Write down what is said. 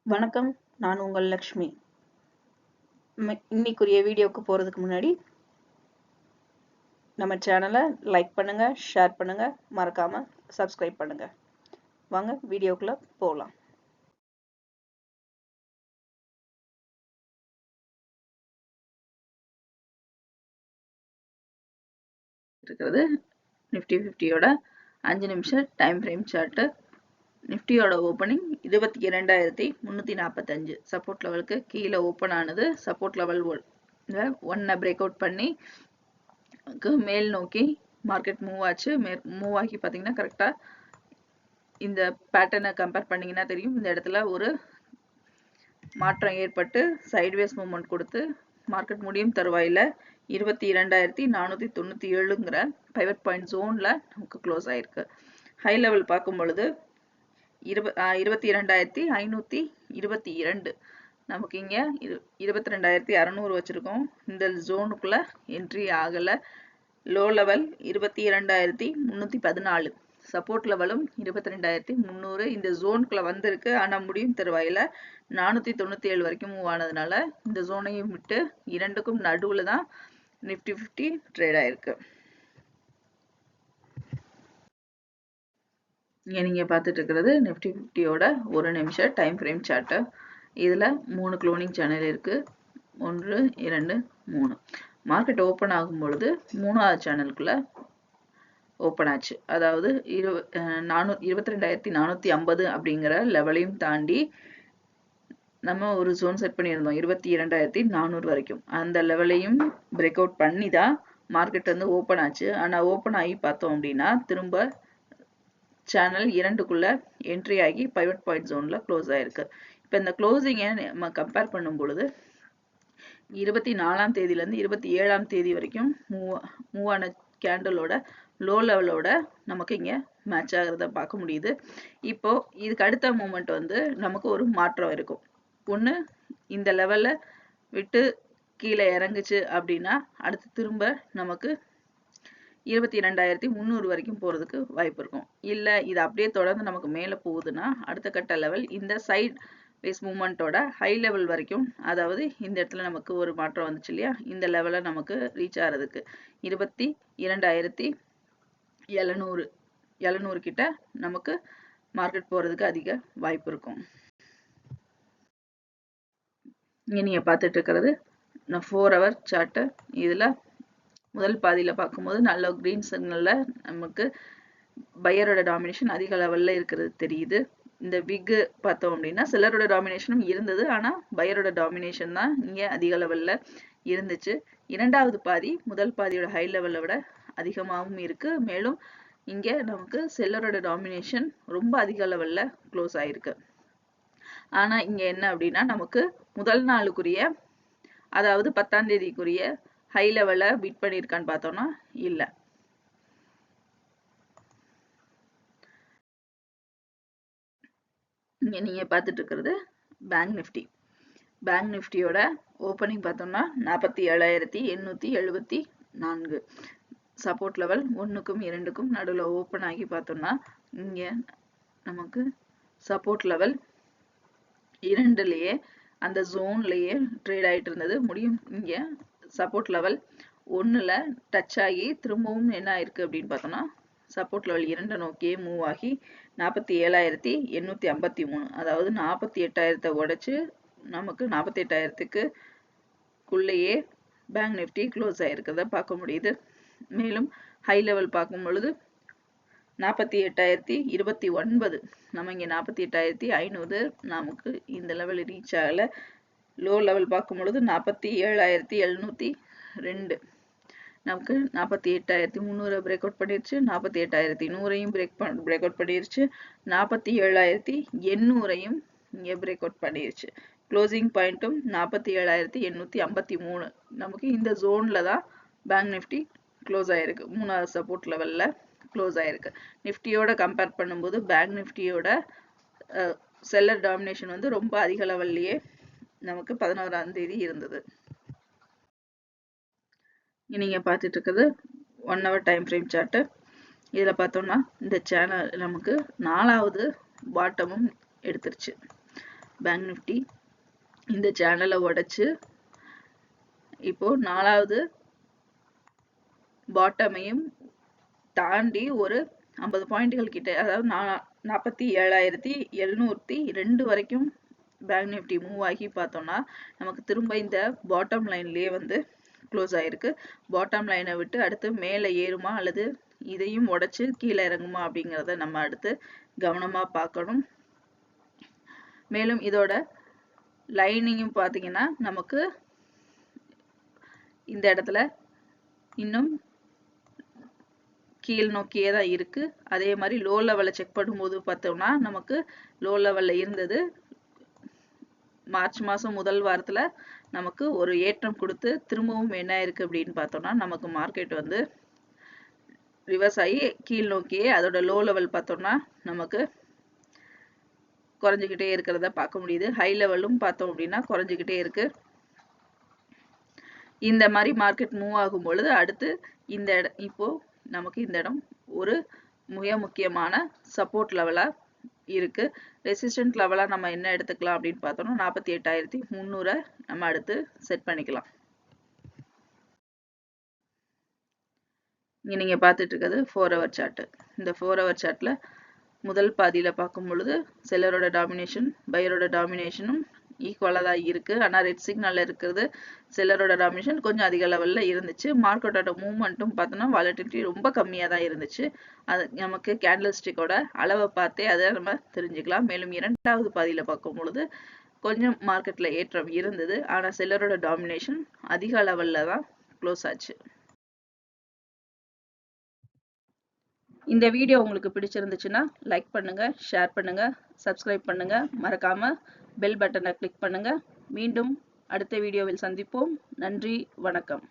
வணக்கம். நான் உங்கள் லக்ஷ்மி. இன்னைக்குரிய வீடியோக்கு போறதுக்கு முன்னாடி நம்ம சேனலை லைக் பண்ணுங்க, ஷேர் பண்ணுங்க, மறக்காம சப்ஸ்கிரைப் பண்ணுங்க. வாங்க வீடியோக்குள்ள போகலாம். இருக்கிறது நிஃப்டி 50யோட 5 நிமிஷம் டைம் ஃப்ரேம் சார்ட். நிஃப்டியோட ஓப்பனிங் 22,345 சப்போர்ட் லெவலுக்கு கீழே ஓப்பன் ஆனது. சப்போர்ட் லெவல் 1 பிரேக் அவுட் பண்ணி மேல் நோக்கி மார்க்கெட் மூவ் ஆச்சு. மூவ் ஆகி பார்த்தீங்கன்னா கரெக்டா இந்த பேட்டர்னை கம்பேர் பண்ணீங்கன்னா தெரியும். இந்த இடத்துல ஒரு மாற்றம் ஏற்பட்டு சைட்வேஸ் மூவ்மெண்ட் கொடுத்து மார்க்கெட் முடியும் தருவாயில 22,497ங்கிற பைவட் பாயிண்ட் ஜோன்ல நமக்கு க்ளோஸ் ஆயிருக்கு. ஹை லெவல் பார்க்கும் பொழுது 22,522 நமக்கு இங்க 22,600 வச்சிருக்கோம். இந்த ஜோனுக்குள்ள என்ட்ரி ஆகல. லோ லெவல் 22,314, சப்போர்ட் லெவலும் 22,300 இந்த ஜோனுக்குள்ள வந்திருக்கு. ஆனா முடியும் தருவாயில 497 வரைக்கும் மூவ் ஆனதுனால இந்த ஜோனையும் விட்டு இரண்டுக்கும் நடுவுல தான் நிஃப்டி 50 ட்ரேட் ஆயிருக்கு. இங்க நீங்க பார்த்துட்டு இருக்கிறது நிஃப்டி 50யோட 1 நிமிஷம் டைம் ஃப்ரேம் சார்ட். இதுல 3 க்ளோனிங் சேனல் இருக்கு. 1 2 3. மார்க்கெட் ஓபன் ஆகும் பொழுது 3வது சேனலுக்குள்ள ஓப்பன் ஆச்சு. அதாவது 22,450 அப்படிங்கிற லெவலையும் தாண்டி நம்ம ஒரு ஜோன் செட் பண்ணியிருந்தோம் 22,400 வரைக்கும். அந்த லெவலையும் பிரேக் அவுட் பண்ணி தான் மார்க்கெட் வந்து ஓப்பன் ஆச்சு. ஆனா ஓப்பன் ஆகி பார்த்தோம் அப்படின்னா திரும்ப சேனல் 2க்குள்ள என்ட்ரி ஆகி பைவட் பாயிண்ட் ஜோன்ல க்ளோஸ் ஆயிருக்கு. இப்போ இந்த க்ளோசிங்கை நம்ம கம்பேர் பண்ணும் பொழுது 24ஆம் தேதியிலேருந்து 27ஆம் தேதி வரைக்கும் மூவ் ஆன கேண்டலோட லோ லெவலோட நமக்கு இங்க மேட்ச் ஆகிறத பார்க்க முடியுது. இப்போ இதுக்கு அடுத்த மூமெண்ட் வந்து நமக்கு ஒரு மாற்றம் இருக்கும். ஒன்று இந்த லெவல்ல விட்டு கீழே இறங்குச்சு அப்படின்னா அடுத்து திரும்ப நமக்கு 22,300 வரைக்கும் போறதுக்கு வாய்ப்பு இருக்கும். இல்ல இது அப்படியே தொடர்ந்து நமக்கு மேல போகுதுன்னா அடுத்த கட்ட லெவல் இந்த சைட் வேஸ் மூமெண்டோட ஹை லெவல் வரைக்கும், அதாவது இந்த இடத்துல நமக்கு ஒரு மாற்றம் வந்துச்சு இல்லையா, இந்த லெவலை நமக்கு ரீச் ஆகிறதுக்கு 22,700 கிட்ட நமக்கு மார்க்கெட் போறதுக்கு அதிக வாய்ப்பு இருக்கும். இங்க நீங்க பார்த்துட்டு இருக்கிறது 4 ஹவர் சார்ட். இதுல முதல் பாதியில பார்க்கும்போது நல்ல கிரீன் சிக்னல்ல நமக்கு பையரோட டாமினேஷன் அதிக லெவல்ல இருக்கிறது தெரியுது. இந்த விக் பார்த்தோம் அப்படின்னா செல்லரோட டாமினேஷனும் இருந்தது. ஆனா பையரோட டாமினேஷன் தான் இங்க அதிக லெவல்ல இருந்துச்சு. இரண்டாவது பாதி முதல் பாதியோட ஹை லெவல்ல விட அதிகமாகவும் இருக்கு. மேலும் இங்க நமக்கு செல்லரோட டாமினேஷன் ரொம்ப அதிக லெவல்ல க்ளோஸ் ஆயிருக்கு. ஆனா இங்க என்ன அப்படின்னா நமக்கு முதல் நாளுக்குரிய, அதாவது 10ஆம் தேதிக்குரிய ஹை லெவல்ல பீட் பண்ணியிருக்கான்னு பார்த்தோம்னா இல்ல. இங்க நீங்க பார்த்துட்டு இருக்கிறது பேங்க் நிஃப்டி. பேங்க் நிஃப்டியோட ஓப்பனிங் பார்த்தோம்னா 47,874 சப்போர்ட் லெவல் 1க்கும் 2க்கும் நடுவில் ஓப்பன் ஆகி பார்த்தோம்னா இங்க நமக்கு சப்போர்ட் லெவல் 2லயே அந்த ஜோன்லயே ட்ரேட் ஆயிட்டு இருந்தது. முடியும் இங்க சப்போர்ட் லெவல் 1ல டச் ஆகி திரும்பவும் என்ன ஆயிருக்கு அப்படின்னு பார்த்தோம்னா சப்போர்ட் லெவல் 2 நோக்கியே மூவ் ஆகி 47,853, அதாவது 48,000 உடைச்சு நமக்கு 48,000க்குள்ளேயே பேங்க் நிஃப்டி க்ளோஸ் ஆயிருக்கிறத பார்க்க முடியுது. மேலும் ஹை லெவல் பார்க்கும் பொழுது 48,029, நம்ம இங்க 48,500 நமக்கு இந்த லெவல் ரீச் ஆகல. லோ லெவல் பார்க்கும் பொழுது 47,702 நமக்கு 48,300 பிரேக் அவுட் பண்ணிருச்சு. 48,100ஐயும் பிரேக் அவுட் பண்ணிருச்சு. 47,800ஐயும் இங்க பிரேக் அவுட் பண்ணிருச்சு. க்ளோசிங் பாயிண்ட்டும் 47,853. நமக்கு இந்த ஜோன்ல தான் பேங்க் நிஃப்டி க்ளோஸ் ஆயிருக்கு. 3வது சப்போர்ட் லெவல்ல க்ளோஸ் ஆயிருக்கு. நிஃப்டியோட கம்பேர் பண்ணும்போது பேங்க் நிஃப்டியோட செல்லர் டாமினேஷன் வந்து ரொம்ப அதிக லெவல்லயே நமக்கு 11ஆம் தேதி இருந்தது. நீங்க பார்த்துட்டு இருக்கிறது 1 ஹவர் டைம் ஃப்ரேம் சார்ட். இதுல பார்த்தோம்னா இந்த சேனல் நமக்கு 4வது பாட்டமும் எடுத்துருச்சு. பேங்க் நிஃப்டி இந்த சேனலை உடைச்சு இப்போ 4வது பாட்டமையும் தாண்டி ஒரு 50 பாயிண்ட்கள் கிட்ட, அதாவது 47,702 வரைக்கும் பேங்க் நிஃப்டி மூவ் ஆகி பார்த்தோம்னா நமக்கு திரும்ப இந்த பாட்டம் லைன்லயே வந்து க்ளோஸ் ஆயிருக்கு. பாட்டம் லைனை விட்டு அடுத்து மேலே ஏறுமா அல்லது இதையும் உடைச்சு கீழே இறங்குமா அப்படிங்கிறத நம்ம அடுத்து கவனமா பார்க்கணும். மேலும் இதோட லைனிங்கும் பார்த்தீங்கன்னா நமக்கு இந்த இடத்துல இன்னும் கீழ் நோக்கியே தான் இருக்கு. அதே மாதிரி லோ லெவல்ல செக் பண்ணும்போது பார்த்தோம்னா நமக்கு லோ லெவல்ல இருந்தது. மார்ச் மாசம் முதல் வாரத்துல நமக்கு ஒரு ஏற்றம் கொடுத்து திரும்பவும் என்ன இருக்கு அப்படின்னு பார்த்தோம்னா நமக்கு மார்க்கெட் வந்து ரிவர்ஸ் ஆகி கீழ் நோக்கியே அதோட லோ லெவல் பார்த்தோம்னா நமக்கு குறைஞ்சிக்கிட்டே இருக்கிறத பார்க்க முடியுது. ஹை லெவலும் பார்த்தோம் அப்படின்னா குறைஞ்சிக்கிட்டே இருக்கு. இந்த மாதிரி மார்க்கெட் மூவ் ஆகும் பொழுது அடுத்து இந்த இடம் இப்போ நமக்கு இந்த இடம் ஒரு மிக முக்கியமான சப்போர்ட் லெவலா இருக்கு. ரெசிஸ்டன்ட் லெவலா நம்ம என்ன எடுத்துக்கலாம் அப்படின்னு பார்த்தோம்னா 48,300 நம்ம அடுத்து செட் பண்ணிக்கலாம். இங்க நீங்க பார்த்துட்டு இருக்கிறது 4 hour சார்ட். இந்த 4 hour சார்ட்ல முதல் பாதியில பார்க்கும் பொழுது செல்லரோட டாமினேஷன் பையரோட டாமினேஷனும் ஈக்குவலா தான் இருக்கு. ஆனா ரெட் சிக்னல்ல இருக்கிறது செல்லரோட டாமினேஷன் கொஞ்சம் அதிக லெவல்ல இருந்துச்சு. மார்க்கெட்டோட மூவ்மெண்ட்டும் பார்த்தோம்னா வாலட்டிலிட்டி ரொம்ப கம்மியா தான் இருந்துச்சு. அது நமக்கு கேண்டில் ஸ்டிக்கோட அளவை பார்த்தே அதை நம்ம தெரிஞ்சுக்கலாம். மேலும் 2வது பாதியில பார்க்கும் பொழுது கொஞ்சம் மார்க்கெட்ல ஏற்றம் இருந்தது. ஆனா செல்லரோட டாமினேஷன் அதிக லெவல்ல தான் க்ளோஸ் ஆச்சு. இந்த வீடியோ உங்களுக்கு பிடிச்சிருந்துச்சுன்னா லைக் பண்ணுங்க, ஷேர் பண்ணுங்க, சப்ஸ்கிரைப் பண்ணுங்க, மறக்காம பெல் பட்டனை கிளிக் பண்ணுங்க. மீண்டும் அடுத்த வீடியோவில் சந்திப்போம். நன்றி, வணக்கம்.